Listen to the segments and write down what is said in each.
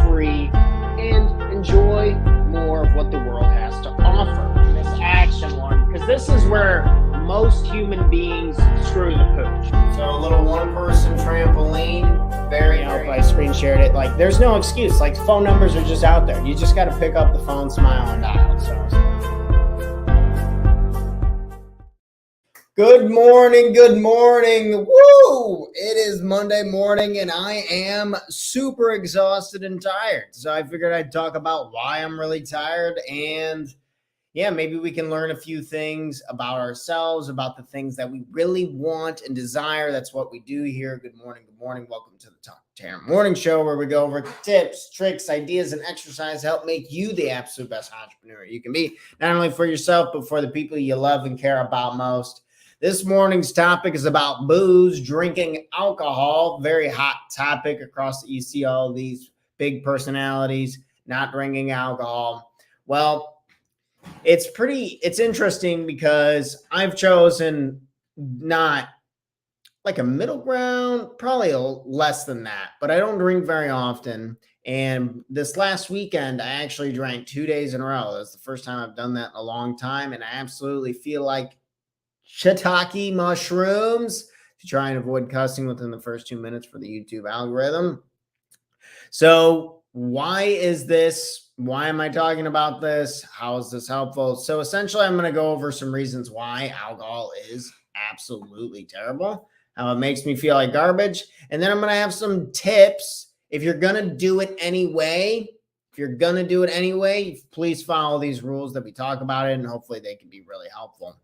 free, and enjoy more of what the world has to offer in this action one, because this is where most human beings screw the pooch. So a little one-person trampoline, very. I screen shared it. Like, there's no excuse. Like, phone numbers are just out there. You just got to pick up the phone, smile, and dial. So. Good morning. Woo! It is Monday morning and I am super exhausted and tired. So I figured I'd talk about why I'm really tired, and maybe we can learn a few things about ourselves, about the things that we really want and desire. That's what we do here. Good morning. Welcome to the Talk Taryn Morning Show, where we go over tips, tricks, ideas, and exercise to help make you the absolute best entrepreneur you can be, not only for yourself, but for the people you love and care about most. This morning's topic is about booze, drinking alcohol. Very hot topic across. You see all these big personalities not drinking alcohol. Well, it's interesting because I've chosen not like a middle ground, probably less than that, but I don't drink very often. And this last weekend, I actually drank 2 days in a row. That's the first time I've done that in a long time. And I absolutely feel like shiitake mushrooms, to try and avoid cussing within the first 2 minutes for the YouTube algorithm. So why is this? Why am I talking about this? How is this helpful? So essentially, I'm going to go over some reasons why alcohol is absolutely terrible, how it makes me feel like garbage. And then I'm going to have some tips. If you're going to do it anyway, please follow these rules that we talk about it, and hopefully they can be really helpful.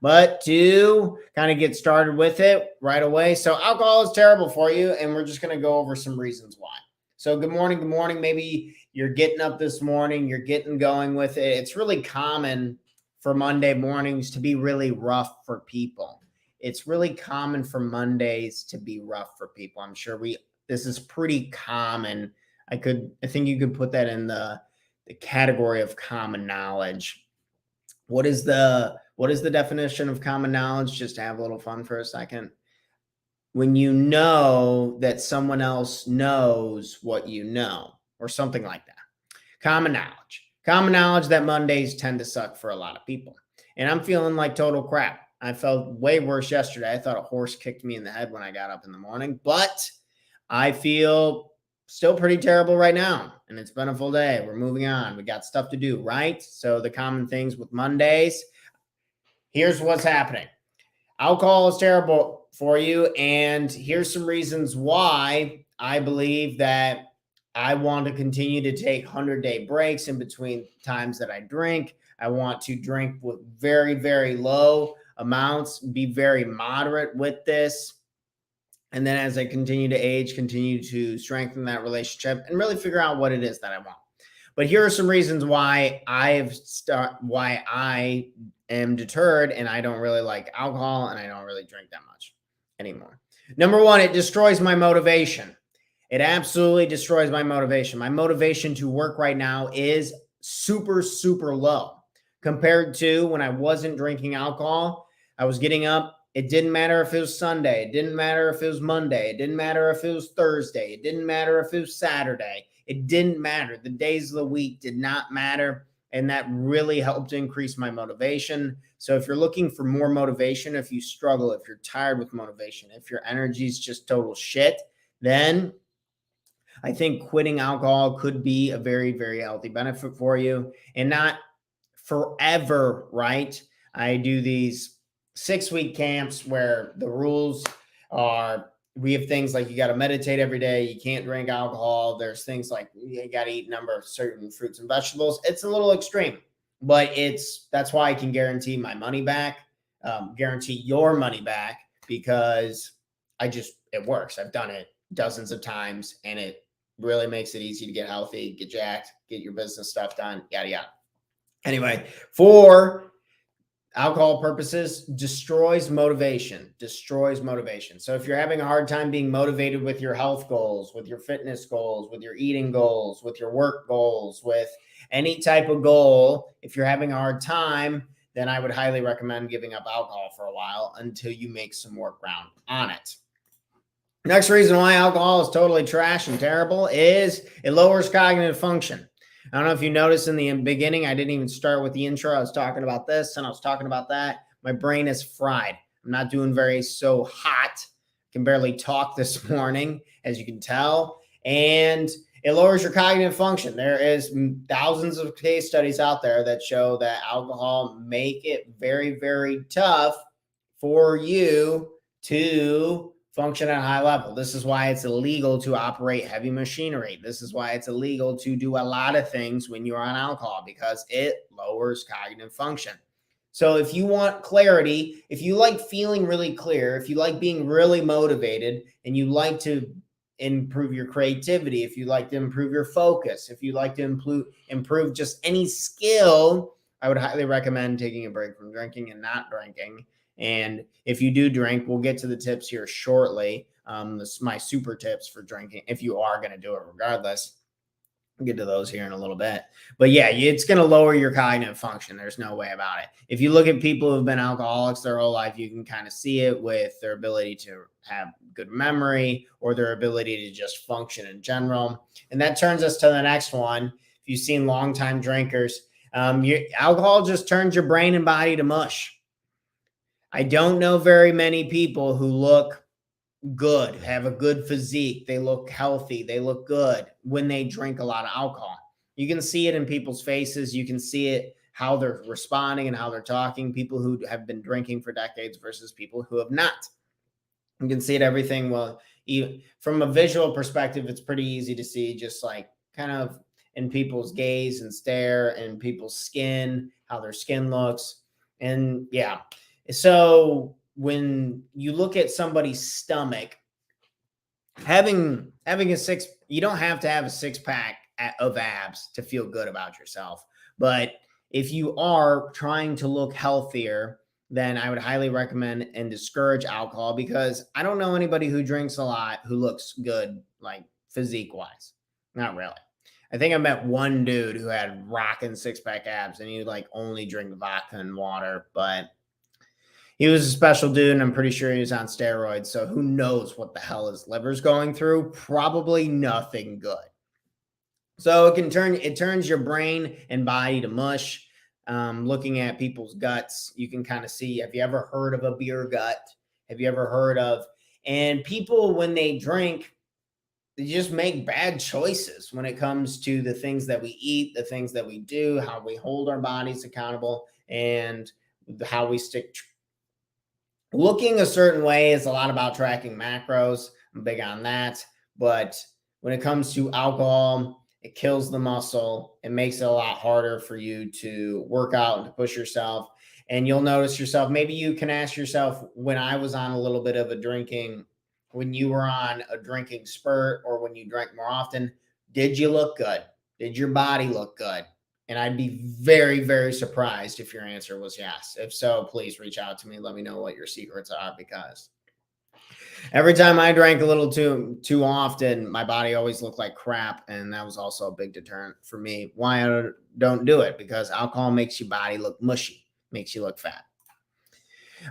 But to kind of get started with it right away. So alcohol is terrible for you, and we're just going to go over some reasons why. So good morning. Maybe you're getting up this morning, you're getting going with it. It's really common for Monday mornings to be really rough for people. It's really common for Mondays to be rough for people. I'm sure this is pretty common. I think you could put that in the category of common knowledge. What is the definition of common knowledge? Just to have a little fun for a second. When you know that someone else knows what you know, or something like that. Common knowledge that Mondays tend to suck for a lot of people. And I'm feeling like total crap. I felt way worse yesterday. I thought a horse kicked me in the head when I got up in the morning, but I feel still pretty terrible right now. And it's been a full day. We're moving on. We got stuff to do, right? So the common things with Mondays, here's what's happening. Alcohol is terrible for you, and here's some reasons why I believe that I want to continue to take 100-day breaks in between times that I drink. I want to drink with very, very low amounts, be very moderate with this. And then as I continue to age, continue to strengthen that relationship and really figure out what it is that I want. But here are some reasons why I am deterred and I don't really like alcohol and I don't really drink that much anymore. Number one, it destroys my motivation. It absolutely destroys my motivation. My motivation to work right now is super, super low compared to when I wasn't drinking alcohol. I was getting up. It didn't matter if it was Sunday. It didn't matter if it was Monday. It didn't matter if it was Thursday. It didn't matter if it was Saturday. It didn't matter. The days of the week did not matter. And that really helped increase my motivation. So if you're looking for more motivation, if you struggle, if you're tired with motivation, if your energy is just total shit, then I think quitting alcohol could be a very, very healthy benefit for you, and not forever, right? I do these 6-week camps where the rules are, we have things like you got to meditate every day. You can't drink alcohol. There's things like you got to eat a number of certain fruits and vegetables. It's a little extreme, but that's why I can guarantee my money back, guarantee your money back, because it works. I've done it dozens of times and it really makes it easy to get healthy, get jacked, get your business stuff done, yada, yada. Anyway, for alcohol purposes, destroys motivation. So if you're having a hard time being motivated with your health goals, with your fitness goals, with your eating goals, with your work goals, with any type of goal, if you're having a hard time, then I would highly recommend giving up alcohol for a while until you make some more ground on it. Next reason why alcohol is totally trash and terrible is it lowers cognitive function. I don't know if you noticed in the beginning, I didn't even start with the intro. I was talking about this and I was talking about that. My brain is fried. I'm not doing very so hot. I can barely talk this morning, as you can tell. And it lowers your cognitive function. There is thousands of case studies out there that show that alcohol make it very, very tough for you to function at a high level. This is why it's illegal to operate heavy machinery. This is why it's illegal to do a lot of things when you're on alcohol, because it lowers cognitive function. So if you want clarity, if you like feeling really clear, if you like being really motivated, and you like to improve your creativity, if you like to improve your focus, if you like to improve just any skill, I would highly recommend taking a break from drinking and not drinking. And if you do drink, we'll get to the tips here shortly. This is my super tips for drinking if you are going to do it regardless. We'll get to those here in a little bit. But yeah, it's going to lower your cognitive function. There's no way about it. If you look at people who've been alcoholics their whole life, you can kind of see it with their ability to have good memory or their ability to just function in general. And that turns us to the next one. If you've seen longtime drinkers, alcohol just turns your brain and body to mush. I don't know very many people who look good, have a good physique, they look healthy, they look good when they drink a lot of alcohol. You can see it in people's faces. You can see it how they're responding and how they're talking. People who have been drinking for decades versus people who have not. You can see it everything. Well, even from a visual perspective, it's pretty easy to see just like kind of in people's gaze and stare and people's skin, how their skin looks. And yeah, so when you look at somebody's stomach, having you don't have to have a six-pack of abs to feel good about yourself. But if you are trying to look healthier, then I would highly recommend and discourage alcohol, because I don't know anybody who drinks a lot who looks good, like physique-wise. Not really. I think I met one dude who had rocking six-pack abs, and he would like only drink vodka and water, but he was a special dude, and I'm pretty sure he was on steroids. So who knows what the hell his liver's going through? Probably nothing good. So it turns your brain and body to mush. Looking at people's guts, you can kind of see. Have you ever heard of a beer gut? Have you ever heard of? And people, when they drink, they just make bad choices when it comes to the things that we eat, the things that we do, how we hold our bodies accountable, and how we stick. Looking a certain way is a lot about tracking macros. I'm big on that. But when it comes to alcohol, it kills the muscle. It makes it a lot harder for you to work out and to push yourself. And you'll notice yourself, maybe you can ask yourself, when I was on a little bit of a drinking, when you were on a drinking spurt or when you drank more often, did you look good? Did your body look good? And I'd be very, very surprised if your answer was yes. If so, please reach out to me. Let me know what your secrets are, because every time I drank a little too often, my body always looked like crap. And that was also a big deterrent for me why I don't do it, because alcohol makes your body look mushy, makes you look fat.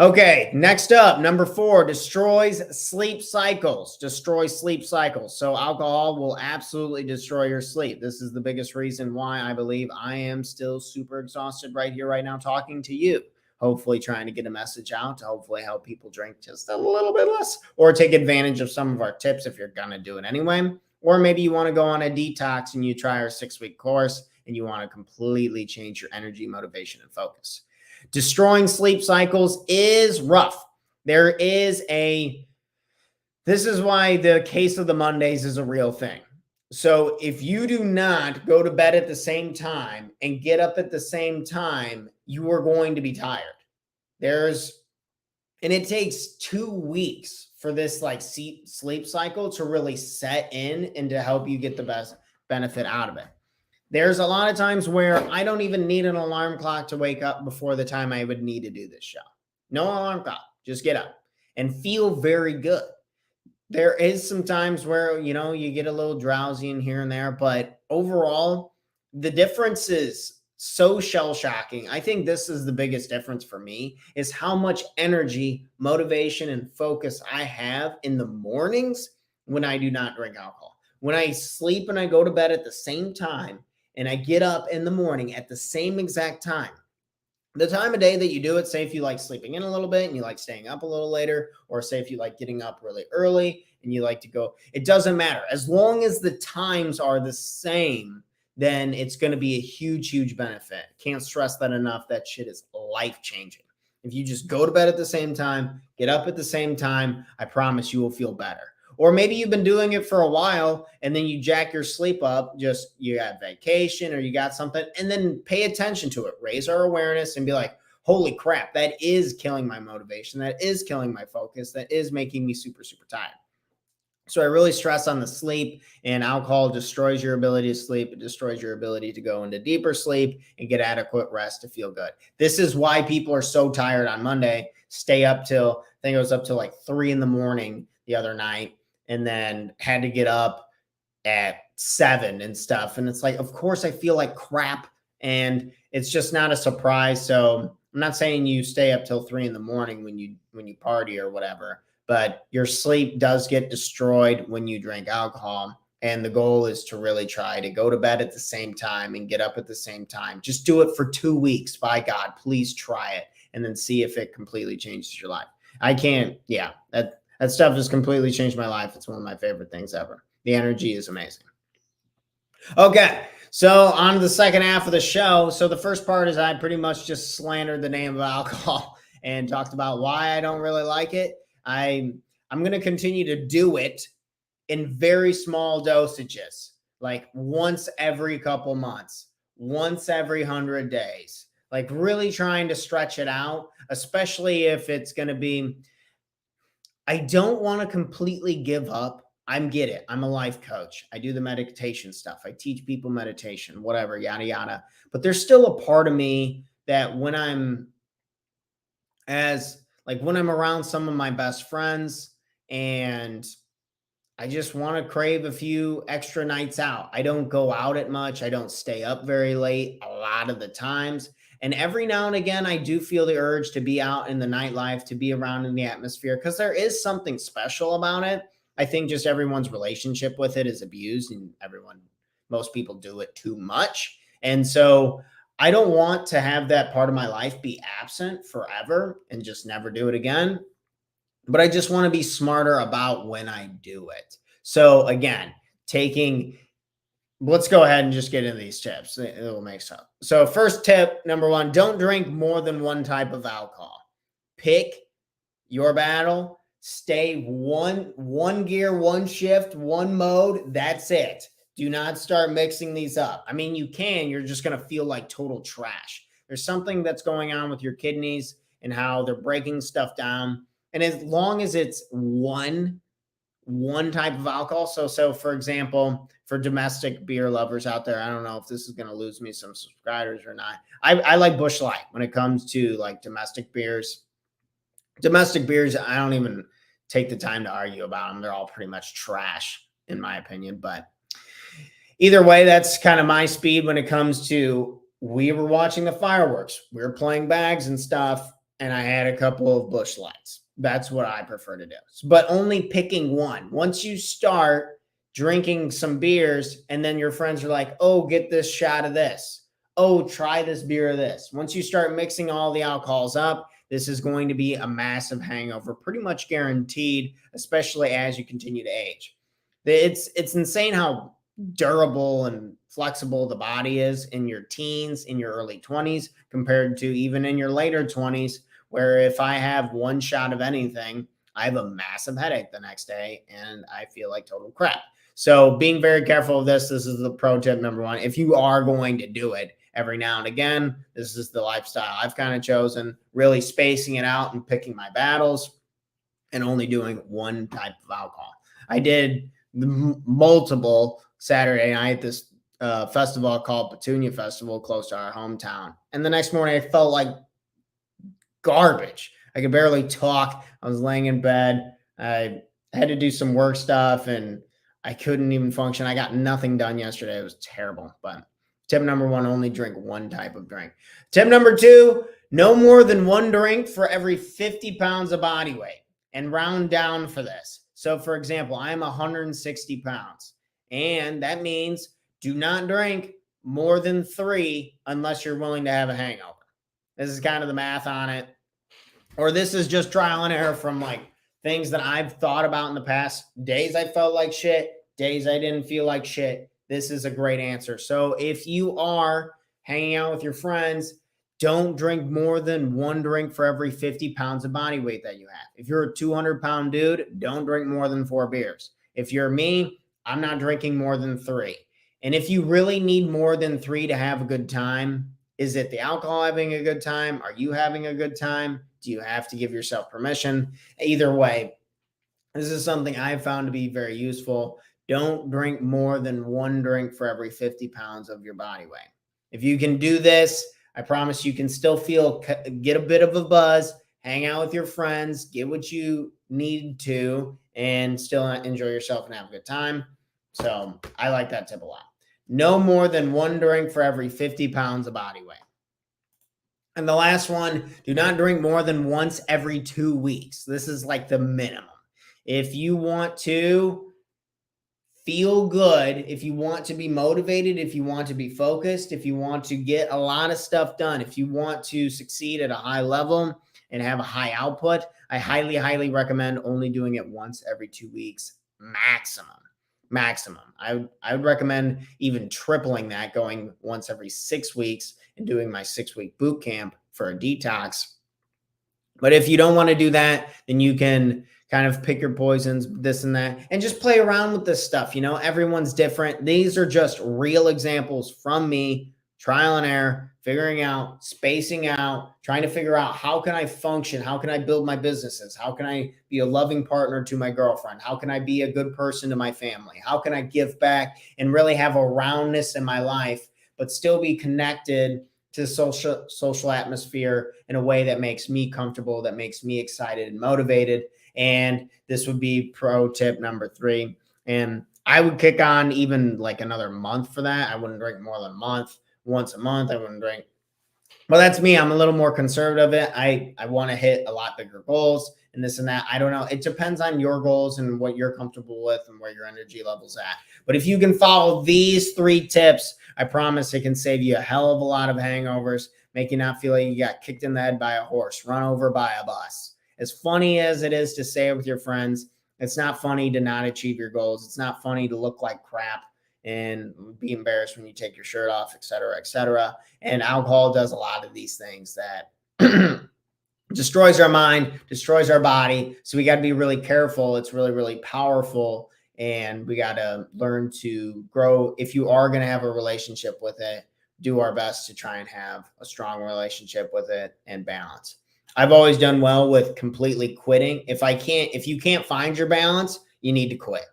Okay, next up, number 4, destroys sleep cycles. Destroys sleep cycles. So alcohol will absolutely destroy your sleep. This is the biggest reason why I believe I am still super exhausted right here, right now, talking to you. Hopefully trying to get a message out to hopefully help people drink just a little bit less, or take advantage of some of our tips if you're going to do it anyway. Or maybe you want to go on a detox and you try our 6-week course and you want to completely change your energy, motivation, and focus. Destroying sleep cycles is rough. This is why the case of the Mondays is a real thing. So if you do not go to bed at the same time and get up at the same time, you are going to be tired. And it takes 2 weeks for this like sleep cycle to really set in and to help you get the best benefit out of it. There's a lot of times where I don't even need an alarm clock to wake up before the time I would need to do this show. No alarm clock, just get up and feel very good. There is some times where, you get a little drowsy in here and there, but overall, the difference is so shell shocking. I think this is the biggest difference for me is how much energy, motivation, and focus I have in the mornings when I do not drink alcohol. When I sleep and I go to bed at the same time and I get up in the morning at the same exact time, the time of day that you do it, say if you like sleeping in a little bit and you like staying up a little later, or say if you like getting up really early and you like to go, it doesn't matter. As long as the times are the same, then it's going to be a huge, huge benefit. Can't stress that enough. That shit is life changing. If you just go to bed at the same time, get up at the same time, I promise you will feel better. Or maybe you've been doing it for a while and then you jack your sleep up, just you got vacation or you got something, and then pay attention to it. Raise our awareness and be like, holy crap, that is killing my motivation. That is killing my focus. That is making me super, super tired. So I really stress on the sleep, and alcohol destroys your ability to sleep. It destroys your ability to go into deeper sleep and get adequate rest to feel good. This is why people are so tired on Monday, stay up till, I think it was up till like 3 a.m. the other night, and then had to get up at 7 and stuff. And it's like, of course I feel like crap, and it's just not a surprise. So I'm not saying you stay up till 3 a.m. when you party or whatever, but your sleep does get destroyed when you drink alcohol. And the goal is to really try to go to bed at the same time and get up at the same time. Just do it for 2 weeks. By God, please try it and then see if it completely changes your life. I can't, yeah, that stuff has completely changed my life. It's one of my favorite things ever. The energy is amazing. Okay, so on to the second half of the show. So the first part is I pretty much just slandered the name of alcohol and talked about why I don't really like it. I'm going to continue to do it in very small dosages, like once every couple months, once every 100 days, like really trying to stretch it out, especially if it's going to be, I don't want to completely give up. Get it. I'm a life coach. I do the meditation stuff. I teach people meditation, whatever, yada, yada. But there's still a part of me that when I'm around some of my best friends and I just want to crave a few extra nights out. I don't go out at much. I don't stay up very late a lot of the times. And every now and again, I do feel the urge to be out in the nightlife, to be around in the atmosphere, because there is something special about it. I think just everyone's relationship with it is abused, and most people do it too much. And so I don't want to have that part of my life be absent forever and just never do it again. But I just want to be smarter about when I do it. So again, let's go ahead and just get into these tips. It will make sense. So first tip, number 1, don't drink more than one type of alcohol. Pick your battle. Stay one gear, one shift, one mode. That's it. Do not start mixing these up. I mean, you can, you're just going to feel like total trash. There's something that's going on with your kidneys and how they're breaking stuff down. And as long as it's one type of alcohol. So for example, for domestic beer lovers out there, I don't know if this is going to lose me some subscribers or not. I like Busch Light when it comes to like domestic beers. Domestic beers, I don't even take the time to argue about them. They're all pretty much trash in my opinion. But either way, that's kind of my speed when it comes to, we were watching the fireworks. We were playing bags and stuff, and I had a couple of Busch Lights. That's what I prefer to do. But only picking one. Once you start drinking some beers and then your friends are like, oh, get this shot of this. Oh, try this beer of this. Once you start mixing all the alcohols up, this is going to be a massive hangover, pretty much guaranteed, especially as you continue to age. It's insane how durable and flexible the body is in your teens, in your early 20s, compared to even in your later 20s, where if I have one shot of anything, I have a massive headache the next day and I feel like total crap. So being very careful of this is the pro tip number 1. If you are going to do it every now and again, this is the lifestyle I've kind of chosen, really spacing it out and picking my battles and only doing one type of alcohol. I did multiple Saturday night, this festival called Petunia Festival close to our hometown. And the next morning I felt like garbage. I could barely talk. I was laying in bed. I had to do some work stuff and I couldn't even function. I got nothing done yesterday. It was terrible. But Tip number one, only drink one type of drink. Tip number two, no more than one drink for every 50 pounds of body weight, and round down for this. So for example, I'm 160 pounds, and that means do not drink more than 3 unless you're willing to have a hangover. This is kind of the math on it. Or this is just trial and error from like things that I've thought about in the past. Days I felt like shit, days I didn't feel like shit. This is a great answer. So if you are hanging out with your friends, don't drink more than one drink for every 50 pounds of body weight that you have. If you're a 200-pound dude, don't drink more than 4 beers. If you're me, I'm not drinking more than 3. And if you really need more than 3 to have a good time, is it the alcohol having a good time? Are you having a good time? Do you have to give yourself permission? Either way, this is something I've found to be very useful. Don't drink more than one drink for every 50 pounds of your body weight. If you can do this, I promise you can still get a bit of a buzz, hang out with your friends, get what you need to, and still enjoy yourself and have a good time. So I like that tip a lot. No more than one drink for every 50 pounds of body weight. And the last one, do not drink more than once every 2 weeks. This is like the minimum. If you want to feel good, if you want to be motivated, if you want to be focused, if you want to get a lot of stuff done, if you want to succeed at a high level and have a high output, I highly, highly recommend only doing it once every 2 weeks maximum. I would recommend even tripling that, going once every 6 weeks and doing my 6-week boot camp for a detox. But if you don't want to do that, then you can kind of pick your poisons, this and that, and just play around with this stuff. You know, everyone's different. These are just real examples from me, trial and error, figuring out, spacing out, trying to figure out how can I function? How can I build my businesses? How can I be a loving partner to my girlfriend? How can I be a good person to my family? How can I give back and really have a roundness in my life, but still be connected to the social atmosphere in a way that makes me comfortable, that makes me excited and motivated. And this would be pro tip number 3. And I would kick on even like another month for that. I wouldn't drink more than a month. Once a month, I wouldn't drink. Well, that's me. I'm a little more conservative. I want to hit a lot bigger goals and this and that. I don't know. It depends on your goals and what you're comfortable with and where your energy level's at. But if you can follow these 3 tips, I promise it can save you a hell of a lot of hangovers, make you not feel like you got kicked in the head by a horse, run over by a bus. As funny as it is to say it with your friends, it's not funny to not achieve your goals. It's not funny to look like crap and be embarrassed when you take your shirt off, et cetera, et cetera. And alcohol does a lot of these things that destroys our mind, destroys our body. So we got to be really careful. It's really, really powerful. And we got to learn to grow. If you are going to have a relationship with it, do our best to try and have a strong relationship with it and balance. I've always done well with completely quitting. If you can't find your balance, you need to quit.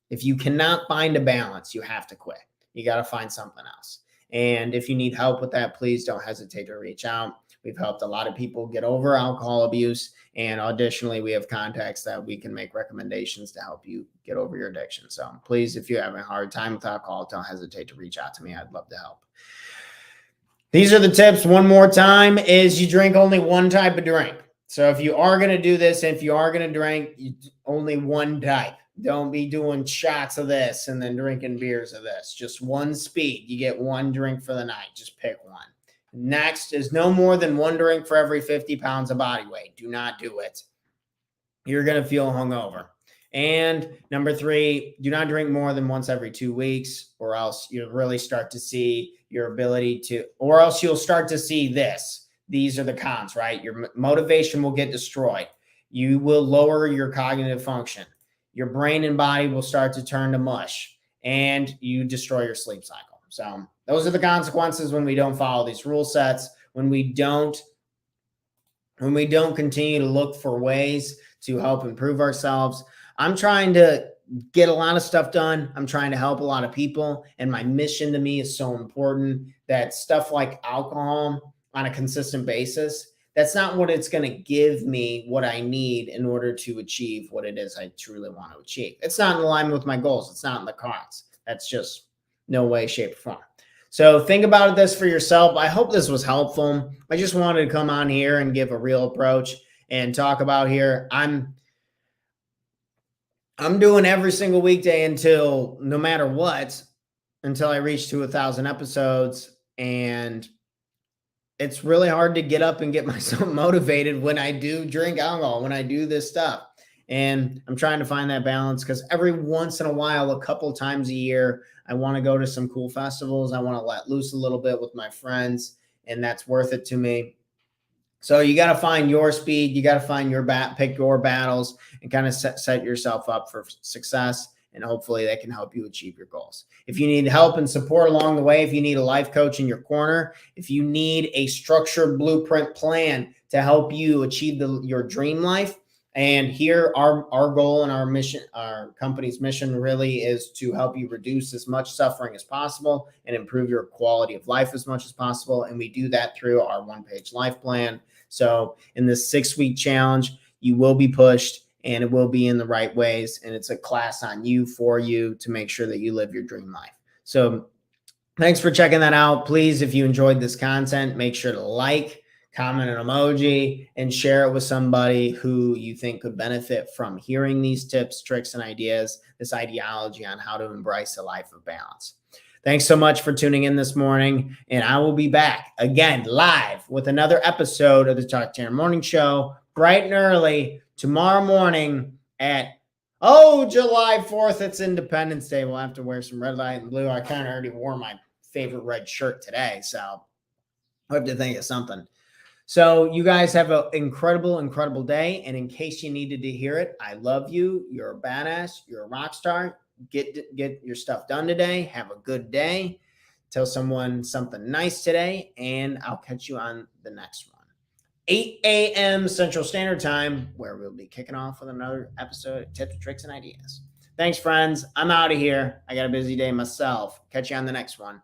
If you cannot find a balance, you have to quit. You got to find something else. And if you need help with that, please don't hesitate to reach out. We've helped a lot of people get over alcohol abuse. And additionally, we have contacts that we can make recommendations to help you get over your addiction. So please, if you're having a hard time with alcohol, don't hesitate to reach out to me. I'd love to help. These are the tips. One more time is you drink only one type of drink. So if you are going to do this, if you are going to drink, only one type. Don't be doing shots of this and then drinking beers of this. Just one speed. You get one drink for the night. Just pick one. Next is no more than one drink for every 50 pounds of body weight. Do not do it. You're going to feel hungover. And number 3, do not drink more than once every 2 weeks, or else you'll really start to see your ability to, or else you'll start to see this. These are the cons, right? Your motivation will get destroyed. You will lower your cognitive function. Your brain and body will start to turn to mush, and you destroy your sleep cycle. So those are the consequences when we don't follow these rule sets, when we don't continue to look for ways to help improve ourselves. I'm trying to get a lot of stuff done. I'm trying to help a lot of people. And my mission to me is so important that stuff like alcohol on a consistent basis, that's not what it's going to give me what I need in order to achieve what it is I truly want to achieve. It's not in alignment with my goals. It's not in the cards. That's just no way, shape, or form. So think about this for yourself. I hope this was helpful. I just wanted to come on here and give a real approach and talk about here. I'm doing every single weekday until no matter what, until I reach to 1,000 episodes. And it's really hard to get up and get myself motivated when I do drink alcohol, when I do this stuff. And I'm trying to find that balance because every once in a while, a couple times a year, I want to go to some cool festivals. I want to let loose a little bit with my friends, and that's worth it to me. So you got to find your speed. You got to find your pick your battles, and kind of set yourself up for success. And hopefully they can help you achieve your goals. If you need help and support along the way, if you need a life coach in your corner, if you need a structured blueprint plan to help you achieve your dream life, and here our goal and our mission, our company's mission really is to help you reduce as much suffering as possible and improve your quality of life as much as possible. And we do that through our one-page life plan. So in this 6-week challenge, you will be pushed and it will be in the right ways. And it's a class on you for you to make sure that you live your dream life. So thanks for checking that out. Please, if you enjoyed this content, make sure to like, comment an emoji, and share it with somebody who you think could benefit from hearing these tips, tricks, and ideas, this ideology on how to embrace a life of balance. Thanks so much for tuning in this morning, and I will be back again live with another episode of the Talk Terror Morning Show, bright and early tomorrow morning at July 4th. It's Independence Day. We'll have to wear some red, white, and blue. I kind of already wore my favorite red shirt today, so I have to think of something. So you guys have an incredible, incredible day. And in case you needed to hear it, I love you. You're a badass. You're a rock star. Get your stuff done today. Have a good day. Tell someone something nice today, and I'll catch you on the next one. 8 a.m. Central Standard Time, where we'll be kicking off with another episode of Tips, Tricks, and Ideas. Thanks, friends. I'm out of here. I got a busy day myself. Catch you on the next one.